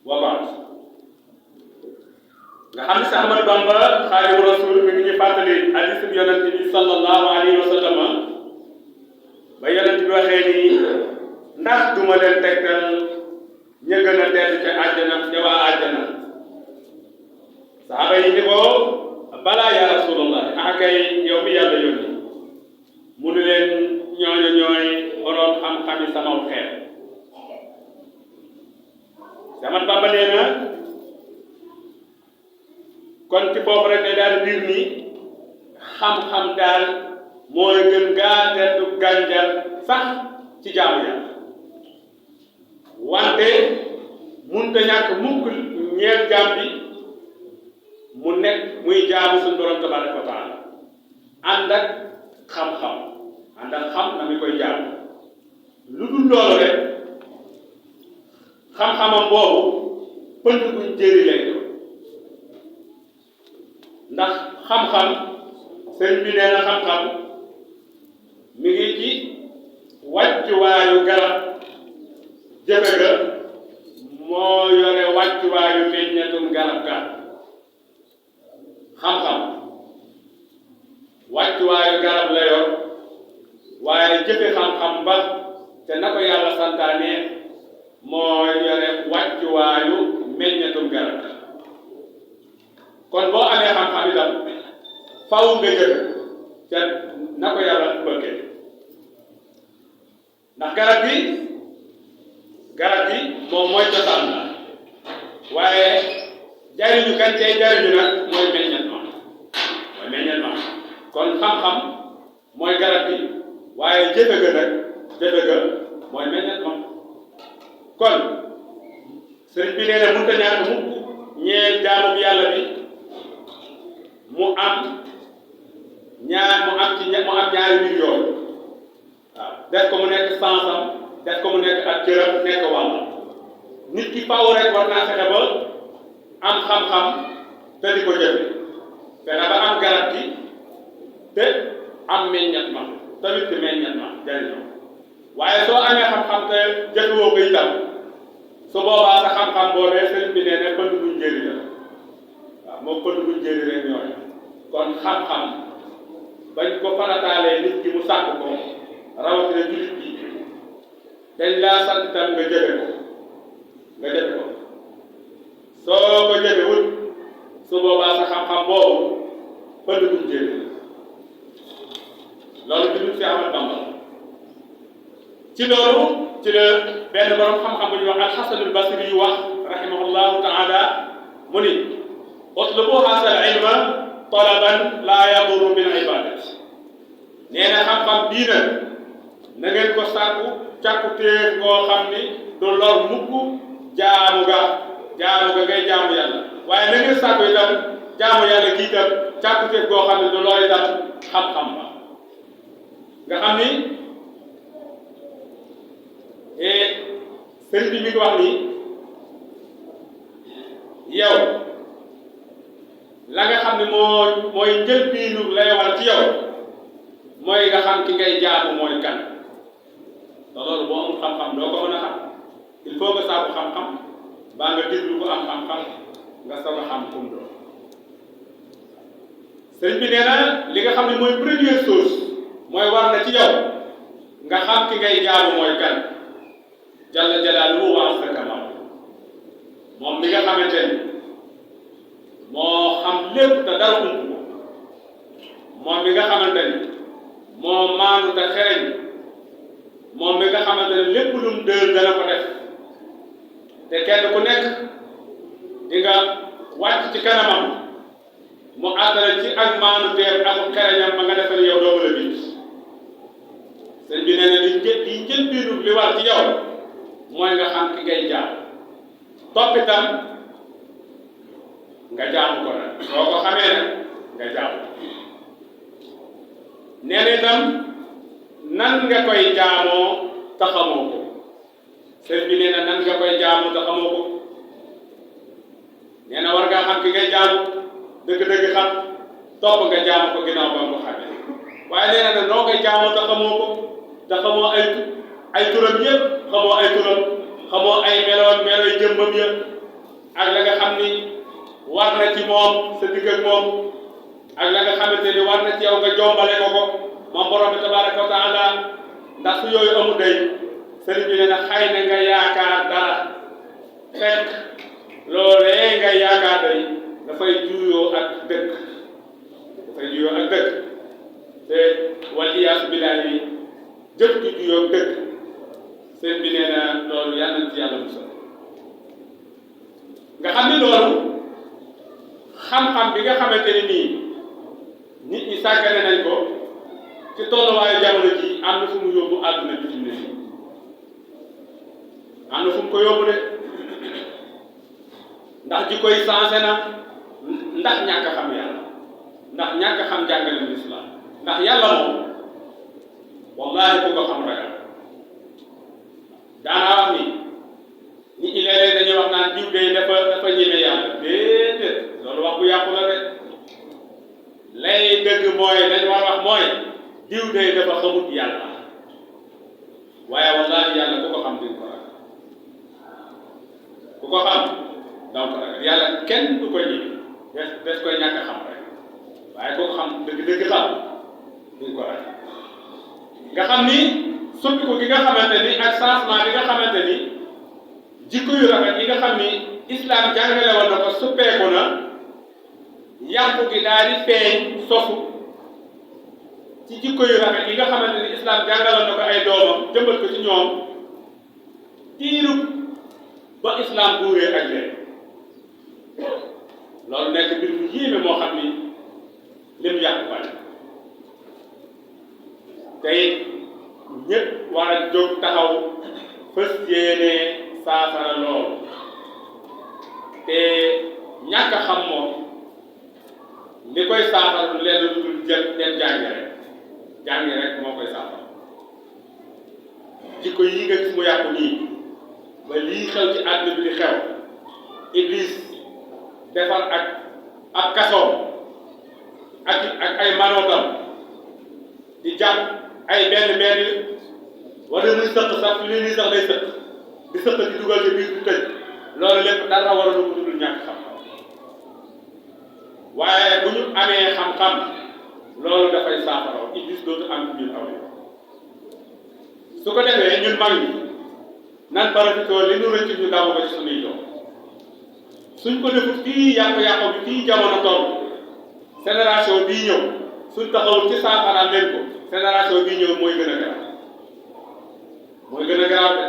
wa baat nga xam ne si Ahmadu Bamba Xaadimu Rasuul mi ngi ñu fàttali hadiis bi yonent bi sallallahu alayhi wa sallam ba yonent bi waxee ni ndax duma leen tegtal ña gën a tedd ca àjjana ca waa àjjana saxaaba yi ni ko balaa yaa rasulallah ah kay yow mi yàlla yónni mu ne leen ñooñu ñooy boroom xam-xami sama xeet Ahmadu Bamba nee na kon ci foofu rek day daal di ni xam-xam daal mooy gën gaa teddu gànjar sax ci jaamu yàlla wante munta ñàkk mukk ñeel jaam bi mu nekk muy jaamu suñu borom tabaraka wa taala ànd ak xam-xam ànd ak xam na mi koy jaamu lu dul loolu rek xam-xamam boobu pënd buñ jëri lay doon ndax xam-xam sëñ bi nee na xam-xam mi ngi ci wàccuwaayu garab jëfe ga moo yore wàccuwaayu meññetum garab ga xam-xam wàccuwaayu garab la yor waaye jëfe xam-xam ba te na ko yàlla santaane moo yore wàccuwaayu meññetum garab ga kon boo amee xam-xam itam faw nga jëfe te na ko yàlla bëggee ndax garab bi moom mooy cosaan la waaye jariñu kan cay jariñu nag mooy meññet ma kon xam-xam mooy garab bi waaye jëfe ga mooy meññet ma kon sëriñ bi nee na mënut a ñàkk mukk ñeel jaamu bi yàlla bi mu am ñaari mbir yooyu waaw def ko mu nekk sansam def ko mu nekk ak cëram nekk wàll nit ki faaw rek war naa fexe ba am xam-xam te di ko jëfe fexe ba am garab gi te am meññat ma tamit di meññat ma jariñoo waaye soo amee xam-xam te jëfewoo ko itam su boobaa sa xam-xam boobee sëriñ bi nee ne pënd buñ jëri la waaw moom pënd buñ jëri rek ñooy kon xam-xam bañ ko farataalee nit ki mu sàkk ko rawatina jullit bi dañ laa sant tam nga jëfe ko soo ko jëfewut su boobaa sa xam-xam boobu pënd buñ jëri loolu bindul si Ahmadu Bamba ci loolu ci la benn borom xam-xam bu ñuy wax al-Hasanul Basri yu wax rahimahullahu taala mu ni utlubu haasal ilma talaban laa yadurru bil ibadat nee na xam-xam bii nag na ngeen ko càkku téef koo xam ni du lor mukk jaamu ga ngay jaamu yàlla waaye na ngeen sàkku itam jaamu yàlla gi itam càkku téef koo xam ni du lor itam xam-xam ba nga xam ni sëriñ bi mi ngi wax ni yow la nga xam ne mooy njëlbiinu lay war ci yow mooy nga xam ki ngay jaamu mooy kan te loolu boo amul xam-xam doo ko mën a xam il faut nga saabu xam-xam baa nga déglu ko am xam-xam nga soog a xam kum doon sëriñ bi nee na li nga xam ne mooy première chose mooy war na ci yow nga xam ki ngay jaamu mooy kan jalla jalaaluhu wa azza kamaal moom mi nga xamante ni moo xam lépp te dara ump ko moom mi nga xamante ni moo maandu te xereñ moom mi nga xamante ne lépp lu mu dël dana ko def te kenn ku nekk di nga wàcc ci kanamam mu àttale ci ak maandu teef ak xereñam ba nga defal yow doo la bit sëñ bi nee na di njëlbiinu li war ci yow mooy nga xam ki ngay jaam topp itam nga jaamu ko nag soo ko xamee nag nga jaamu nee na itam nan nga koy jaamoo te xamoo ko sëñ bi nee na nan nga koy jaamoo te xamoo ko nee na war ngaa xam ki ngay jaamu dëgg-dëgg xam topp nga jaamu ko ginnaaw ba nga ko xamee waaye nee na noo koy jaamoo te xamoo ko te xamoo ay turam yëpp xamoo ay turam xamoo ay melooy jëmmam yëpp ak la nga xam ni war na ci moom sa digg ak moom ak la nga xamante ni war na ci yow nga jombale ko moom borom bi tabaraka wa taala ndax su yooyu amul day sëriñ bi nee na xëy na nga yaakaar dara fekk loolee nga yaakaar day dafay juyoo ak dëgg te wal iyaasu billaahi jëf ju juyoo ak dëgg sëriñ bi nee na loolu yàlla na ci yàlla musal nga xam ni loolu xam-xam bi nga xamante ni nii nit ñi sàggane nañ ko ci tolluwaayu jamono ji am na fu mu yóbbu àdduna bi fi mu ne nii am na fu mu ko yóbbu de ndax ji koy changé na ndax ñàkk a xam yàlla ndax ñàkk a xam jàngale lislaam ndax yàlla moom wallaahi ku ko xam ragal daanaa wax ni nit ñi léeg-léeg dañuy wax naan diw de dafa ñeme yàlla déedéet loolu wax bu yàqu la rek lay dëgg mooy dañ war wax mooy diw de dafa xamut yàlla waaye wallaahi yàlla ku ko xam di ko ragal ku ko xam donc ragal yàlla kenn du ko ñeme des koy ñàkk a xam rek waaye ku ko xam dëgg-dëgg xam di ko ragal nga xam ni soppi ko gi nga xamante ni ak changement bi nga xamante ni jikko yu rafet yi nga xam ni islam jàngale woon na ko suppeeku na yàqu gi daal di feeñ sofu ci jikko yu rafet yi nga xamante ni islam jàngaloon na ko ay doomam jëmbat ko ci ñoom diiru ba islam buuree ak leen loolu nekk mbir mu yéeme moo xam ni lim yàqu bari te it ñëpp war a jóg taxaw fës yéene saafara loolu te ñàkk a xam moom li koy saafara lu leen lu dul jël dem jàngi rek moo koy saafara jikko yi nga gis mu yàqu nii ba lii xew ci àdduna bi di xew Iblis defar ak kasoom ak ay manootam di jàpp ay benn wala muy sëq sax fi nii sax day sëq di sëq di dugal ci biir di tëj loolu lépp dara war a lu ko dul ñàkk xam-xam waaye bu ñu amee xam-xam loolu dafay saafara Iblis dootu am ci biir aw su ko defee ñun mag ñi nan parafitoo li nu rëcc ñu daw ko ci suñuy doom suñ ko defut fii yàqu-yàqu bi fii jamono toll génération bii ñëw suñ taxawul ci saafara leen ko génération bii ñëw mooy gën a garaaw de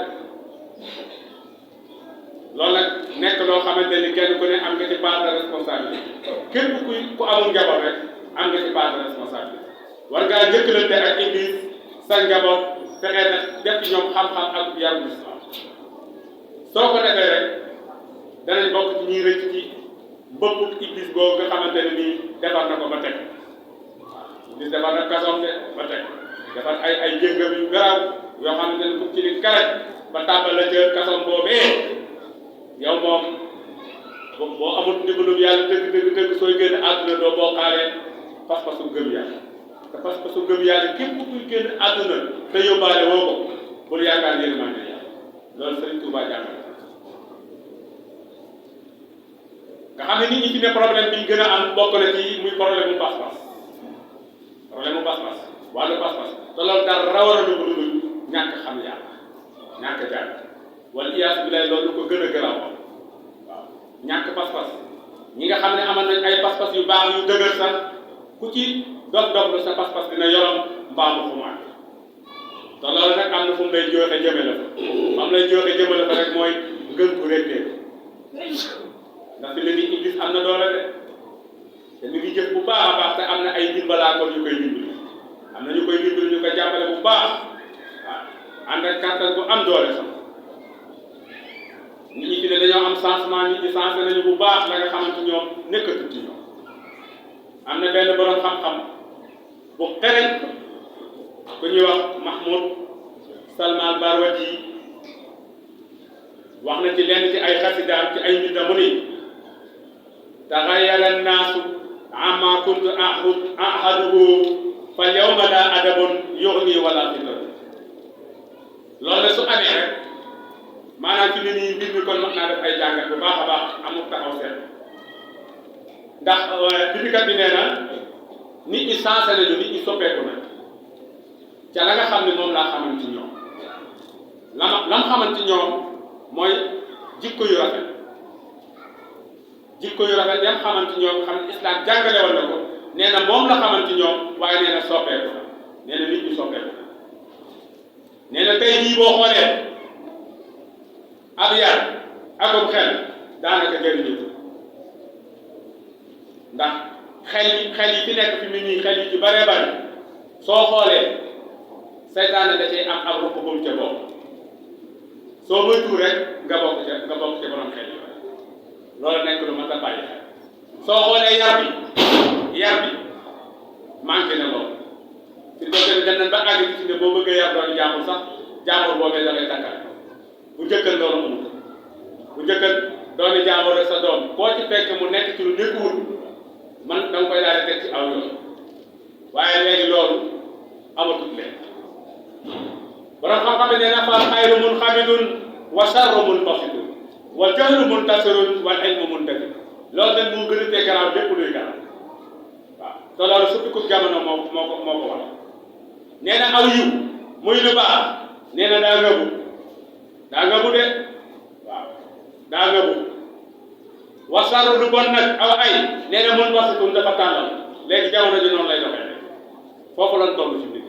loolu nag nekk loo xamante ni kenn ku ne am nga ci part de responsabilité képp ku amul njaboot rek am nga ci part de responsabilité war ngaa njëkkalante ak Iblis sa njaboot fexe na def ci ñoom xam-xam ak yaru islam soo ko defee rek danañ bokk ci ñuy rëcc ci mbëppu Iblis boobu nga xamante ne nii defar na ko ba teg Iblis defar na kasoom de ba teg defar ay jéngam yu garaaw yoo xamante ne ku ci ni karaj ba tàmbal la jël kasoom boobee yow moom boo amul ndimbalum yàlla dëgg sooy génn àdduna doo boo xaaree pas-pasu gëm yàlla te pas-pasu gëm yàlla képp kuy génn àdduna te yóbbaale woo ko bul yaakaar yërmande yàlla loolu Sëriñ Tuubaa jàngal nga xam ne nit ñi fi ne problème bi ñu gën a am bokk na ci muy problème mu pas-pas wàllu pas-pas te loolu dara rawara lu ko dul ñàkk xam yàlla ñàkk jàng wala iyaas bi lay loolu ko gën a garaaw waaw ñàkk pas-pas ñi nga xam ne amal nañ ay pas-pas yu baax yu dëgër sax ku ci dof lu sa pas-pas dina yorom mbaamu xumaat te loolu nag am na fu mu lay jooxe jëme la fa am lay jooxe jëme la fa rek mooy ngën ku rettee ndax fi la ni Iblis am na doole de te mi ngi jëf bu baax a baax te am na ay dimbalaakoon yu koy dimbali am na ñu koy dimbali ñu koy jàppale bu baax waaw ànd ak kàttan bu am doole sax nit ñi fi ne dañoo am changement nit ñi changé nañu bu baax la nga xamante ñoom nekkatut ci ñoom am na benn borom xam-xam bu xereñ ku ñuy wax Mahmoud Salman Barwadi wax na ci lenn ci ay xasidaam ci ay mbindam mu ni taxayyara annaasu amma kuntu ahaduhu fal yawma la adabun yughni wala fitar loolu la su amee rek maanaam fi ne nii mbir mi kon mën naa def ay jàngat bu baax a baax amul taxaw seet ndax bindikat bi nee na nit ñi sensé nañu nit ñi soppeeku na ca la nga xam ne moom laa xaman ci ñoom lam xaman ci ñoom mooy jikko yu rafet yam xaman ci ñoom xam ne islam jàngale woon na ko nee na moom la xaman ci ñoom waaye nee na soppeeku na nee na nit ñi soppeeku na nee na tey jii boo xoolee ab yar akum xel daanaka jëriñu ndax xel yi fi nekk fi mu nii xel yi ci bëree bëri soo xoolee seytaane da cay am ab ruq bu mu ca bokk soo moytuwul rek nga bokk ca borom xel yi loolu nekk lu mat a bàyyi xel soo xoolee yar bi manqué na loolu fi mu toll dem nañ ba àgg ci ne boo bëggee yar doon jàmbur sax jàmbur boobee da lay takkal bu njëkkan loolu amul bu njëkkan doomi jàmbur rek sa doom koo ci fekk mu nekk ci lu nekkuwul man da nga koy daal di teg ci aw yoon waaye léegi loolu amatut leen borom xam-xam ne nee na fal xayru munxamidun wa sharru munbasitun wa jahlu muntasirun wal ilmu muntasir loolu nag moo gën a tee garaaw lépp luy garaaw waaw te loolu surtout ku jamono moo ko wax nee na aw yiw muy lu baax nee na daa ngëbu de waaw daa ngëbu wa sharru lu bon nag aw ay nee na munbasitun dafa tàllal léegi jamono ji noonu lay doxee foofu lañ toll ci mbir